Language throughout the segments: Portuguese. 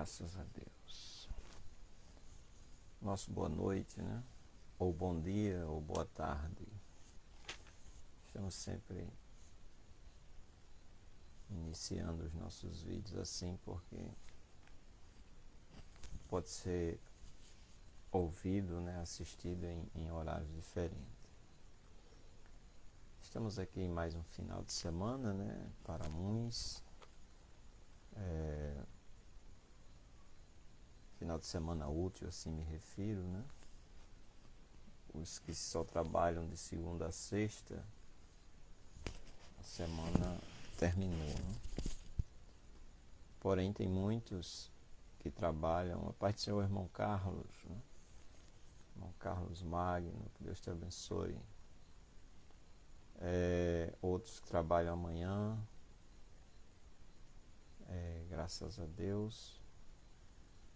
Graças a Deus. Nosso boa noite, né? Ou bom dia, ou boa tarde. Estamos sempre iniciando os nossos vídeos assim, porque pode ser ouvido, né? Assistido em horários diferentes. Estamos aqui em mais um final de semana, né? Para muitos. Final de semana útil, assim me refiro, né? Os que só trabalham de segunda a sexta, a semana terminou, né? Porém, tem muitos que trabalham. A paz do Senhor, irmão Carlos, né? Irmão Carlos Magno, que Deus te abençoe. Outros que trabalham amanhã, graças a Deus.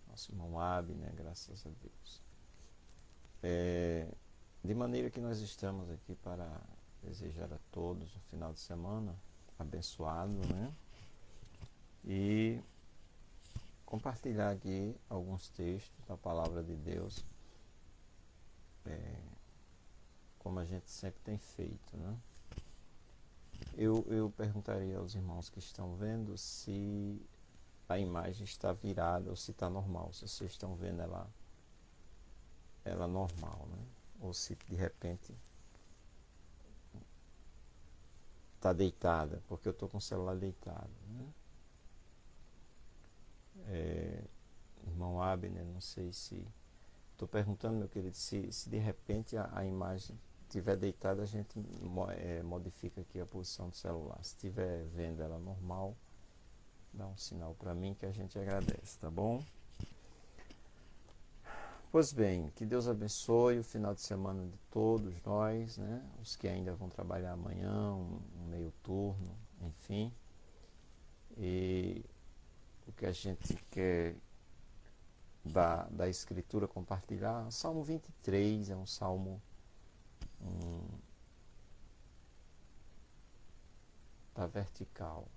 Nosso irmão Abner, graças a Deus. De maneira que nós estamos aqui para desejar a todos um final de semana abençoado, né? E compartilhar aqui alguns textos da Palavra de Deus, como a gente sempre tem feito, né? Eu perguntaria aos irmãos que estão vendo se a imagem está virada ou se está normal, se vocês estão vendo ela normal, né? Ou se de repente está deitada, porque eu estou com o celular deitado, né? Irmão Abner, não sei se... Estou perguntando, meu querido, se de repente a imagem estiver deitada, a gente modifica aqui a posição do celular. Se estiver vendo ela normal, dá um sinal para mim que a gente agradece, tá bom? Pois bem, que Deus abençoe o final de semana de todos nós, né? Os que ainda vão trabalhar amanhã, um meio turno, enfim. E o que a gente quer da Escritura compartilhar, Salmo 23 é um salmo da vertical.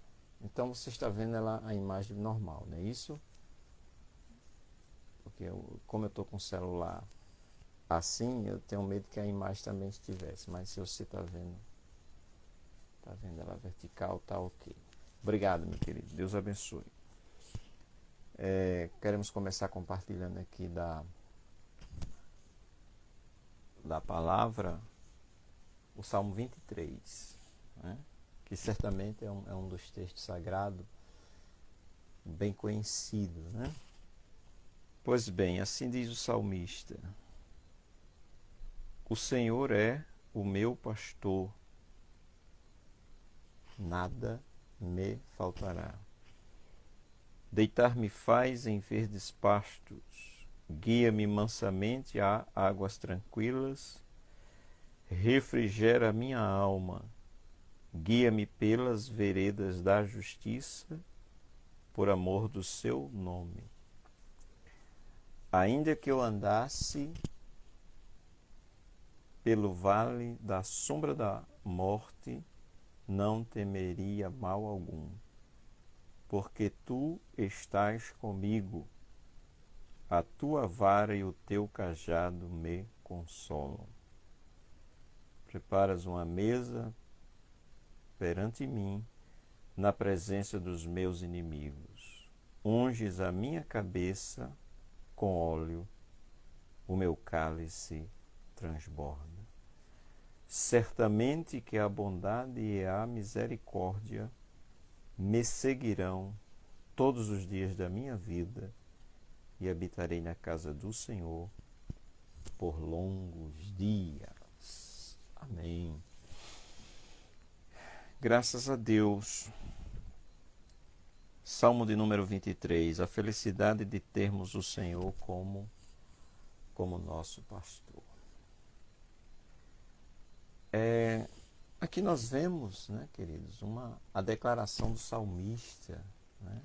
Então você está vendo a imagem normal, não é isso? Porque como eu estou com o celular assim, eu tenho medo que a imagem também estivesse. Mas se você está vendo ela vertical, tá ok. Obrigado, meu querido. Deus abençoe. Queremos começar compartilhando aqui da palavra o Salmo 23, né? Que certamente é um dos textos sagrados bem conhecido, né? Pois bem, assim diz o salmista: o Senhor é o meu pastor, nada me faltará. Deitar-me faz em verdes pastos, guia-me mansamente a águas tranquilas, refrigera a minha alma, guia-me pelas veredas da justiça, por amor do seu nome. Ainda que eu andasse pelo vale da sombra da morte, não temeria mal algum, porque tu estás comigo, a tua vara e o teu cajado me consolam. Preparas uma mesa perante mim, na presença dos meus inimigos. Unges a minha cabeça com óleo, o meu cálice transborda. Certamente que a bondade e a misericórdia me seguirão todos os dias da minha vida e habitarei na casa do Senhor por longos dias. Amém. Graças a Deus. Salmo de número 23. A felicidade de termos o Senhor como nosso pastor. Aqui nós vemos, né, queridos, a declaração do salmista, né?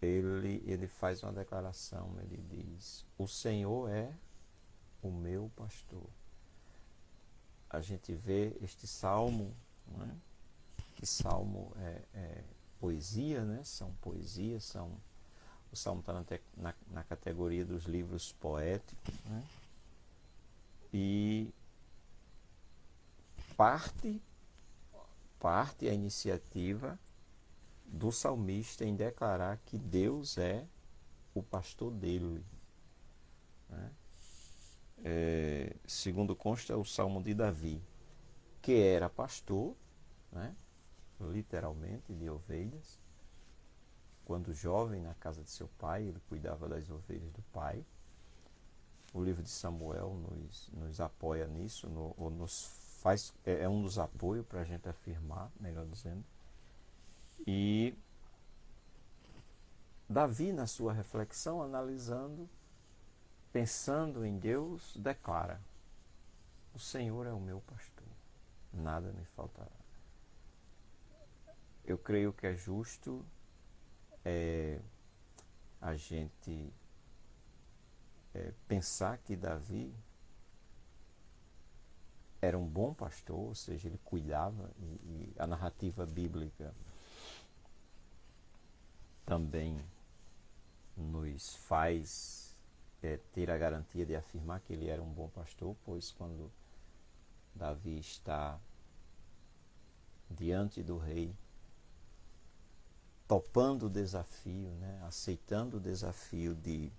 Ele faz uma declaração, ele diz: o Senhor é o meu pastor. A gente vê este salmo, né? Que salmo é poesia, né? São poesias, são O Salmo está na categoria dos livros poéticos, né? E parte a iniciativa do salmista em declarar que Deus é o pastor dele, né? Segundo consta o Salmo de Davi, que era pastor, né? Literalmente de ovelhas. Quando jovem, na casa de seu pai, ele cuidava das ovelhas do pai. O livro de Samuel nos apoia nisso, ou nos faz, é um dos apoios para a gente afirmar, melhor dizendo. E Davi, na sua reflexão, analisando, pensando em Deus, declara: o Senhor é o meu pastor, nada me faltará. Eu creio que é justo a gente pensar que Davi era um bom pastor, ou seja, ele cuidava, e a narrativa bíblica também nos faz ter a garantia de afirmar que ele era um bom pastor, pois quando Davi está diante do rei, topando o desafio, né, aceitando o desafio de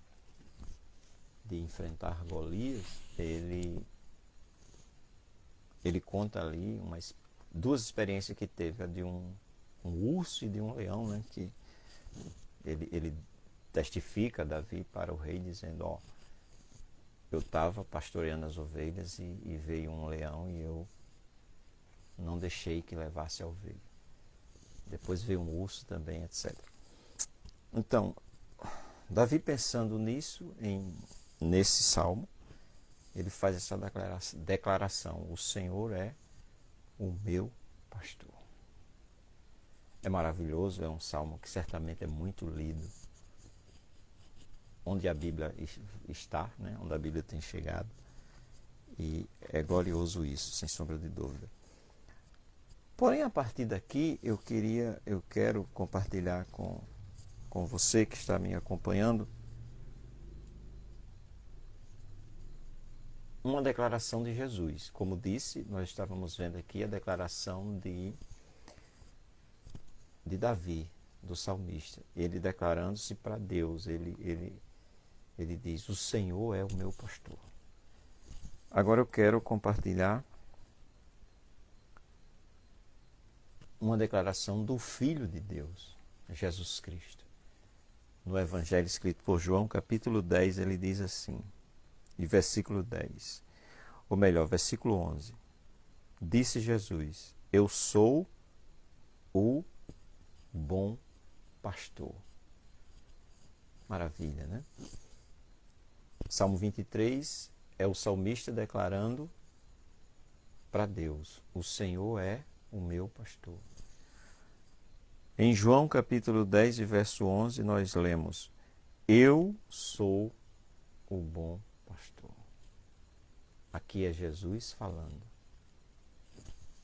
enfrentar Golias, ele conta ali duas experiências que teve, a de um urso e de um leão, né, que ele testifica Davi para o rei dizendo: ó, eu estava pastoreando as ovelhas e veio um leão e eu não deixei que levasse a ovelha. Depois veio um urso também, etc. Então, Davi, pensando nisso, nesse salmo, ele faz essa declaração: o Senhor é o meu pastor. É maravilhoso, é um salmo que certamente é muito lido, onde a Bíblia está, né? Onde a Bíblia tem chegado, e é glorioso isso, sem sombra de dúvida. Porém, a partir daqui, eu quero compartilhar com você que está me acompanhando uma declaração de Jesus. Como disse, nós estávamos vendo aqui a declaração de Davi, do salmista. Ele declarando-se para Deus, ele diz: o Senhor é o meu pastor. Agora eu quero compartilhar uma declaração do Filho de Deus, Jesus Cristo. No Evangelho escrito por João, capítulo 10, ele diz assim, e versículo 10, ou melhor, versículo 11. Disse Jesus: eu sou o bom pastor. Maravilha, né? Salmo 23 é o salmista declarando para Deus: o Senhor é o meu pastor. Em João capítulo 10 e verso 11 nós lemos: eu sou o bom pastor. Aqui é Jesus falando,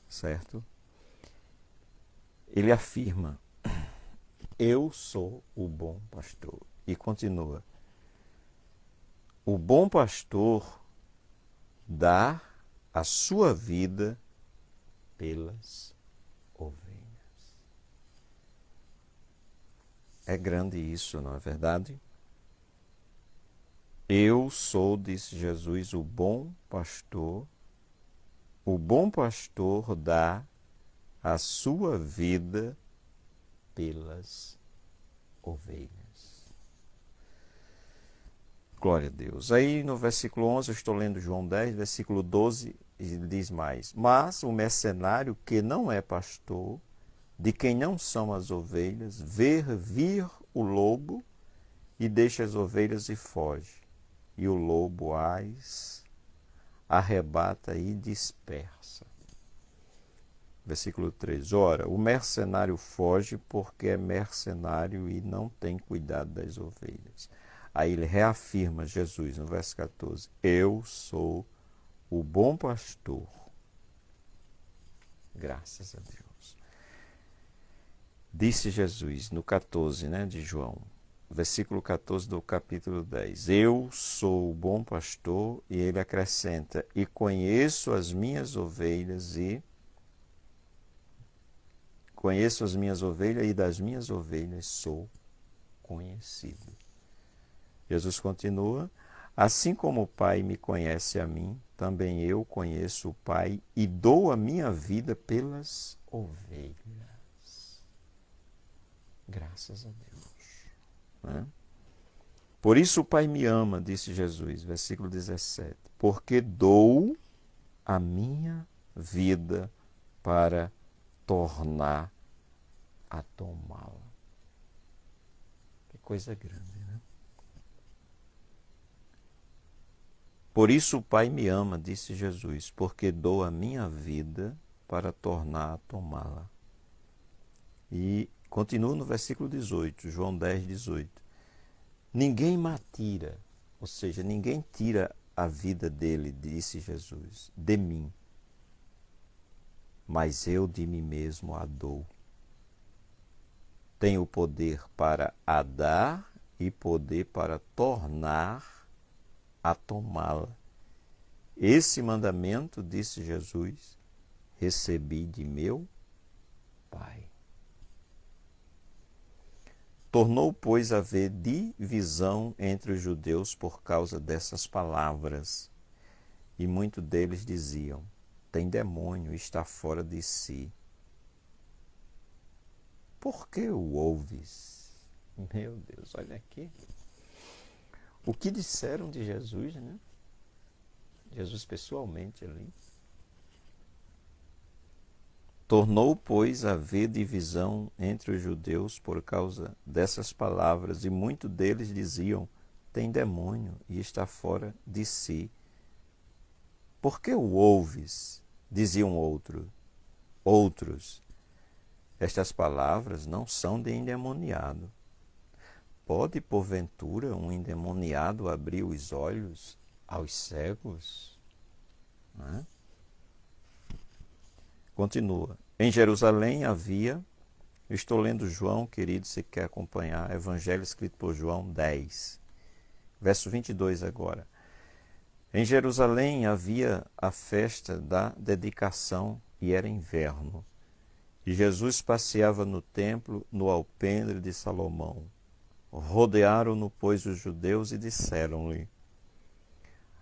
certo? Ele afirma: eu sou o bom pastor. E continua: o bom pastor dá a sua vida pelas ovelhas. É grande isso, não é verdade? Eu sou, disse Jesus, o bom pastor. O bom pastor dá a sua vida pelas ovelhas. Glória a Deus. Aí no versículo 11, eu estou lendo João 10, versículo 12, ele diz mais: mas o mercenário que não é pastor, de quem não são as ovelhas, vê vir o lobo e deixa as ovelhas e foge. E o lobo as arrebata e dispersa. Versículo 3. Ora, o mercenário foge porque é mercenário e não tem cuidado das ovelhas. Aí ele reafirma, Jesus, no verso 14: eu sou o bom pastor. Graças a Deus. Disse Jesus, no 14, de João: versículo 14 do capítulo 10. Eu sou o bom pastor, e ele acrescenta, e conheço as minhas ovelhas e das minhas ovelhas sou conhecido. Jesus continua, assim como o Pai me conhece a mim, também eu conheço o Pai e dou a minha vida pelas ovelhas. Graças a Deus. Né? Por isso o Pai me ama, disse Jesus, versículo 17, porque dou a minha vida para tornar a tomá-la. Que coisa grande, né? Por isso o Pai me ama, disse Jesus, porque dou a minha vida para tornar a tomá-la. E continua no versículo 18, João 10, 18. Ninguém me tira, ou seja, ninguém tira a vida dele, disse Jesus, de mim, mas eu de mim mesmo a dou. Tenho poder para a dar e poder para tornar a tomá-la. Esse mandamento, disse Jesus, recebi de meu Pai. Tornou, pois, a haver divisão entre os judeus por causa dessas palavras. E muitos deles diziam, tem demônio, está fora de si. Por que o ouves? Meu Deus, olha aqui. O que disseram de Jesus, né? Jesus pessoalmente ali. Tornou, pois, a haver divisão entre os judeus por causa dessas palavras, e muitos deles diziam, tem demônio e está fora de si. Por que o ouves? Diziam outros. Estas palavras não são de endemoniado. Pode, porventura, um endemoniado abrir os olhos aos cegos? Não. Continua. Em Jerusalém havia, estou lendo João, querido, se quer acompanhar, Evangelho escrito por João 10, verso 22 agora. Em Jerusalém havia a festa da dedicação e era inverno. E Jesus passeava no templo, no alpendre de Salomão. Rodearam-no, pois, os judeus e disseram-lhe,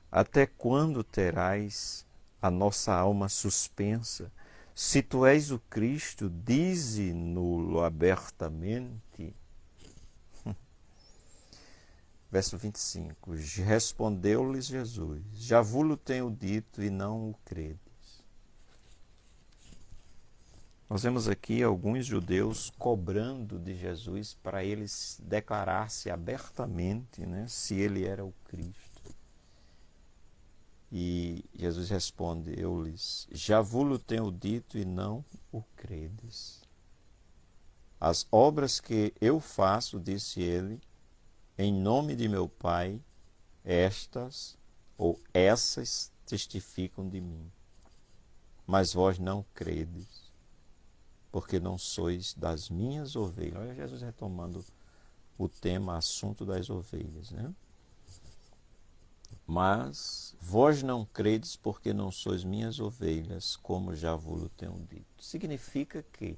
até quando terás a nossa alma suspensa? Se tu és o Cristo, dize-no-lo abertamente. Verso 25. Respondeu-lhes Jesus, já vos tenho dito e não o credes. Nós vemos aqui alguns judeus cobrando de Jesus para ele declarar-se abertamente, né, se ele era o Cristo. E Jesus responde, eu lhes, já vos tenho dito e não o credes. As obras que eu faço, disse ele, em nome de meu Pai, estas ou essas testificam de mim. Mas vós não credes, porque não sois das minhas ovelhas. Olha Jesus retomando o tema, assunto das ovelhas, né? Mas vós não credes porque não sois minhas ovelhas, como já vos tenho dito. Significa que,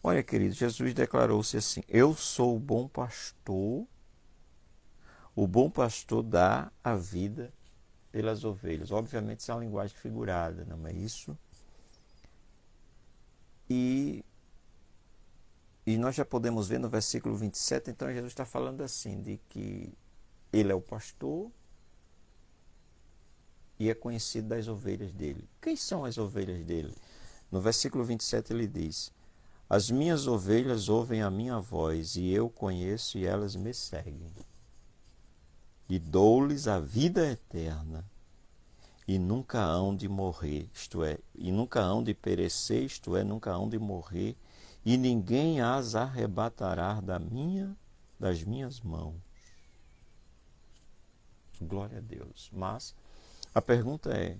olha querido, Jesus declarou-se assim, eu sou o bom pastor dá a vida pelas ovelhas. Obviamente isso é uma linguagem figurada, não é isso? E nós já podemos ver no versículo 27, então Jesus está falando assim, de que ele é o pastor, e é conhecido das ovelhas dele. Quem são as ovelhas dele? No versículo 27 ele diz, as minhas ovelhas ouvem a minha voz, e eu conheço e elas me seguem. E dou-lhes a vida eterna, e nunca hão de morrer, isto é, e nunca hão de perecer, isto é, nunca hão de morrer, e ninguém as arrebatará das minhas mãos. Glória a Deus. Mas a pergunta é,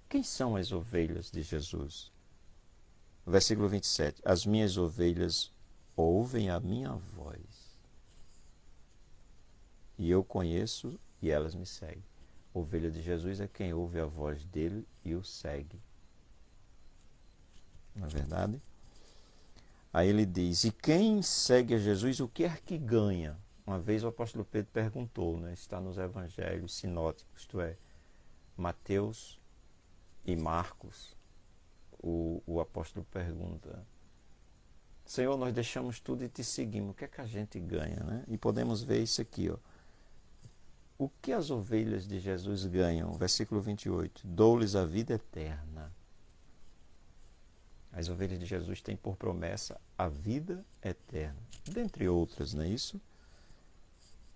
quem são as ovelhas de Jesus? Versículo 27. As minhas ovelhas ouvem a minha voz. e eu conheço e elas me seguem. Ovelha de Jesus é quem ouve a voz dele e o segue. Não é verdade? Aí ele diz, e quem segue a Jesus, o que é que ganha? Uma vez o apóstolo Pedro perguntou, né? Está nos evangelhos sinóticos, isto é, Mateus e Marcos. O apóstolo pergunta, Senhor, nós deixamos tudo e te seguimos, o que é que a gente ganha? Né? E podemos ver isso aqui, ó. O que as ovelhas de Jesus ganham? Versículo 28. Dou-lhes a vida eterna. As ovelhas de Jesus têm por promessa a vida eterna. Dentre outras, não é isso?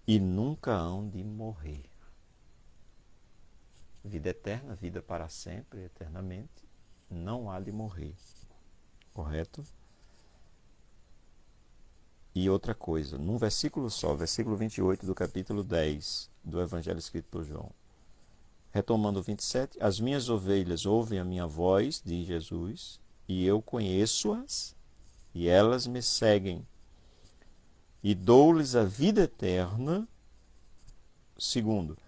E nunca hão de morrer. Vida eterna, vida para sempre, eternamente. Não há de morrer. Correto? E outra coisa, num versículo só, versículo 28 do capítulo 10 do Evangelho escrito por João. Retomando o 27, as minhas ovelhas ouvem a minha voz, diz Jesus, e eu conheço-as, e elas me seguem. E dou-lhes a vida eterna. Segundo,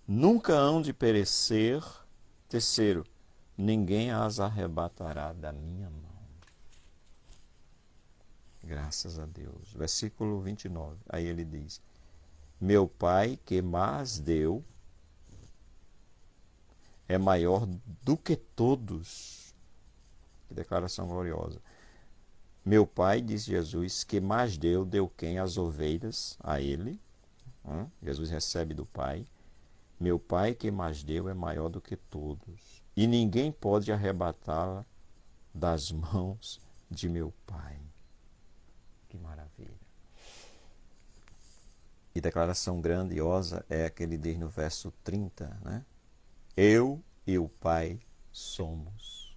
nunca hão de perecer. Terceiro, ninguém as arrebatará da minha mão. Graças a Deus. Versículo 29. Aí ele diz, meu Pai que mais deu é maior do que todos. Que declaração gloriosa. Meu Pai, diz Jesus, que mais deu quem? As ovelhas a ele. Jesus recebe do Pai. Meu Pai que mais deu é maior do que todos. E ninguém pode arrebatá-la das mãos de meu Pai. Que maravilha. E declaração grandiosa é a que ele diz no verso 30, né? Eu e o Pai somos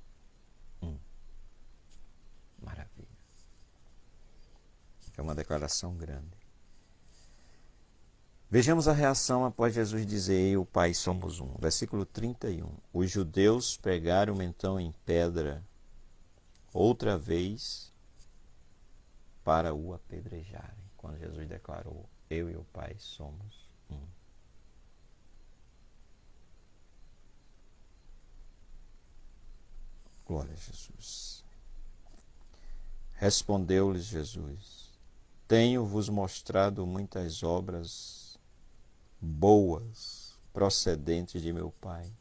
um. Maravilha. É uma declaração grande. Vejamos a reação após Jesus dizer, eu e o Pai somos um. Versículo 31. Os judeus pegaram então em pedra outra vez para o apedrejarem, quando Jesus declarou, eu e o Pai somos um. Glória a Jesus. Respondeu-lhes Jesus, tenho-vos mostrado muitas obras boas procedentes de meu Pai.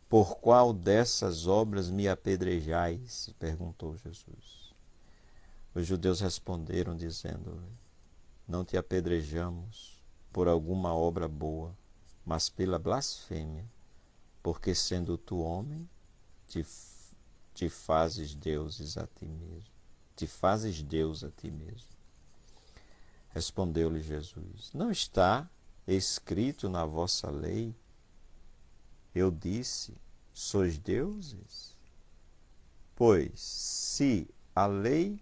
Por qual dessas obras me apedrejais? Perguntou Jesus. Os judeus responderam, dizendo, não te apedrejamos por alguma obra boa, mas pela blasfêmia, porque sendo tu homem, te fazes deuses a ti mesmo. Te fazes Deus a ti mesmo. Respondeu-lhe Jesus, não está escrito na vossa lei, eu disse, sois deuses? Pois, se a lei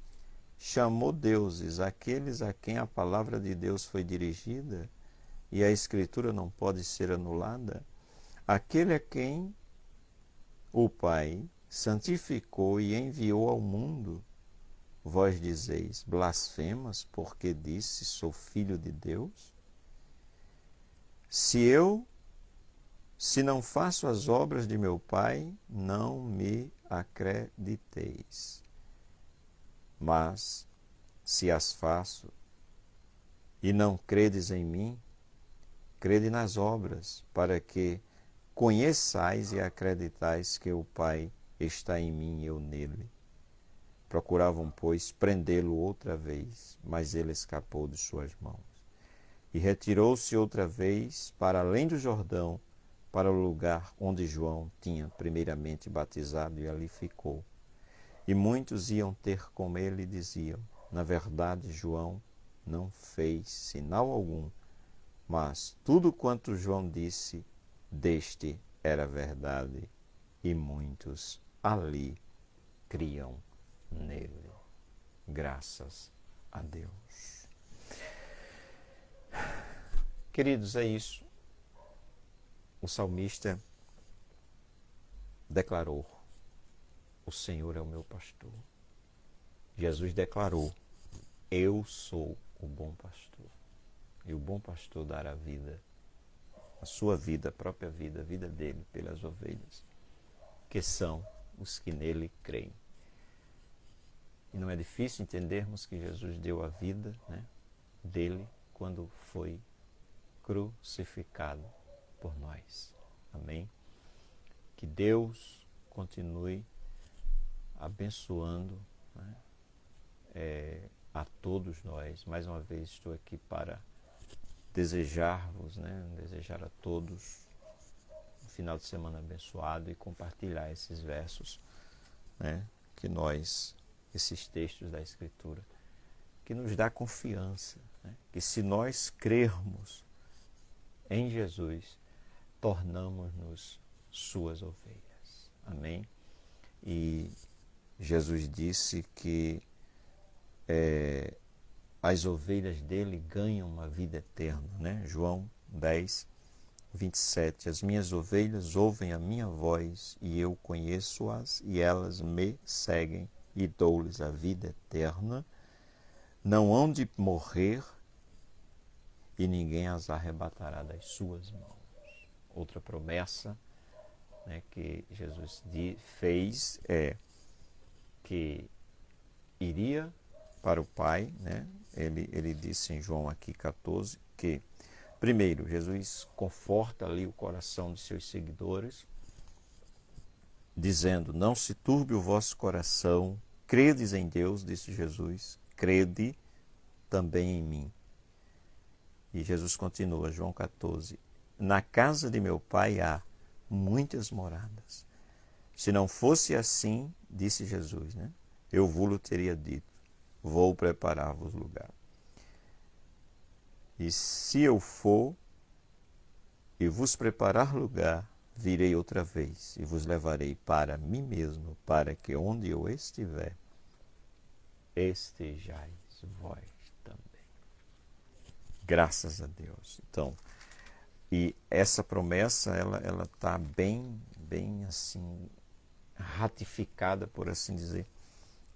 chamou deuses aqueles a quem a palavra de Deus foi dirigida, e a Escritura não pode ser anulada, aquele a quem o Pai santificou e enviou ao mundo, vós dizeis, blasfemas, porque disse, sou filho de Deus? Se não faço as obras de meu Pai, não me acrediteis. Mas, se as faço, e não credes em mim, crede nas obras, para que conheçais e acreditais que o Pai está em mim e eu nele. Procuravam, pois, prendê-lo outra vez, mas ele escapou de suas mãos. E retirou-se outra vez para além do Jordão, para o lugar onde João tinha primeiramente batizado, e ali ficou. E muitos iam ter com ele e diziam, na verdade, João não fez sinal algum, mas tudo quanto João disse, deste era verdade, e muitos ali criam nele. Graças a Deus. Queridos, é isso. O salmista declarou, o Senhor é o meu pastor. Jesus declarou, eu sou o bom pastor. E o bom pastor dará a vida, a sua vida, a própria vida, a vida dele pelas ovelhas, que são os que nele creem. E não é difícil entendermos que Jesus deu a vida, né, dele quando foi crucificado por nós. Amém? Que Deus continue abençoando, né, a todos nós. Mais uma vez estou aqui para desejar-vos, né, desejar a todos um final de semana abençoado e compartilhar esses versos, né, que nós, esses textos da Escritura, que nos dá confiança, né, que se nós crermos em Jesus, tornamos-nos suas ovelhas. Amém? E Jesus disse que as ovelhas dele ganham uma vida eterna, né? João 10, 27. As minhas ovelhas ouvem a minha voz e eu conheço-as e elas me seguem e dou-lhes a vida eterna. Não hão de morrer e ninguém as arrebatará das suas mãos. Outra promessa, né, que Jesus fez é que iria para o Pai, né? Ele disse em João aqui 14 que, primeiro, Jesus conforta ali o coração de seus seguidores, dizendo: não se turbe o vosso coração, credes em Deus, disse Jesus, crede também em mim. E Jesus continua, João 14, na casa de meu Pai há muitas moradas. Se não fosse assim, disse Jesus, né, eu vos teria dito, vou preparar-vos lugar. E se eu for e vos preparar lugar, virei outra vez e vos levarei para mim mesmo, para que onde eu estiver, estejais vós também. Graças a Deus. Então, e essa promessa, ela está bem assim, ratificada, por assim dizer,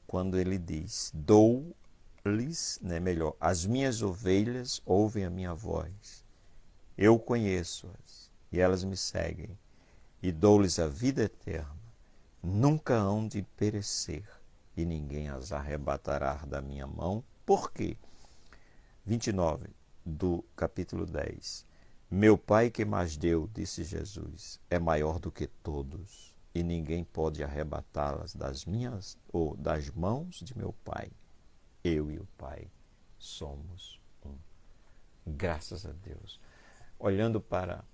quando ele diz, dou-lhes, né, melhor, as minhas ovelhas ouvem a minha voz, eu conheço-as e elas me seguem e dou-lhes a vida eterna, nunca hão de perecer e ninguém as arrebatará da minha mão. Por quê? 29 do capítulo 10. Meu Pai que mais deu, disse Jesus, é maior do que todos e ninguém pode arrebatá-las das minhas ou das mãos de meu Pai. Eu e o Pai somos um. Graças a Deus. Olhando para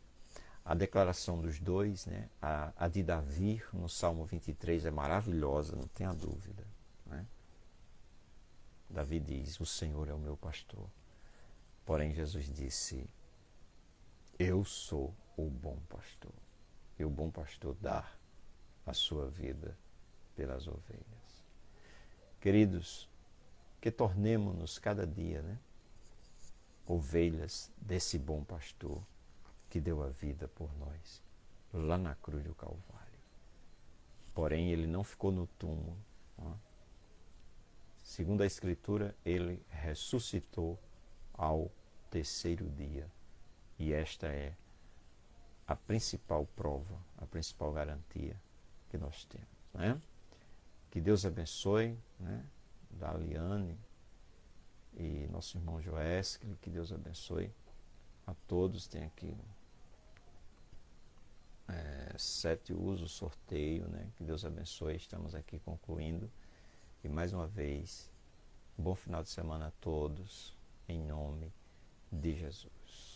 a declaração dos dois, né, a de Davi no Salmo 23 é maravilhosa, não tenha dúvida, né? Davi diz, o Senhor é o meu pastor. Porém Jesus disse, eu sou o bom pastor. E o bom pastor dá a sua vida pelas ovelhas. Queridos, que tornemo-nos cada dia, né, ovelhas desse bom pastor que deu a vida por nós, lá na cruz do Calvário. Porém, ele não ficou no túmulo. Né? Segundo a Escritura, ele ressuscitou ao terceiro dia. E esta é a principal prova, a principal garantia que nós temos. Né? Que Deus abençoe, né, da Aliane e nosso irmão Joescle, que Deus abençoe a todos. Tem aqui 7 usos, sorteio, né? Que Deus abençoe. Estamos aqui concluindo. E mais uma vez, um bom final de semana a todos, em nome de Jesus.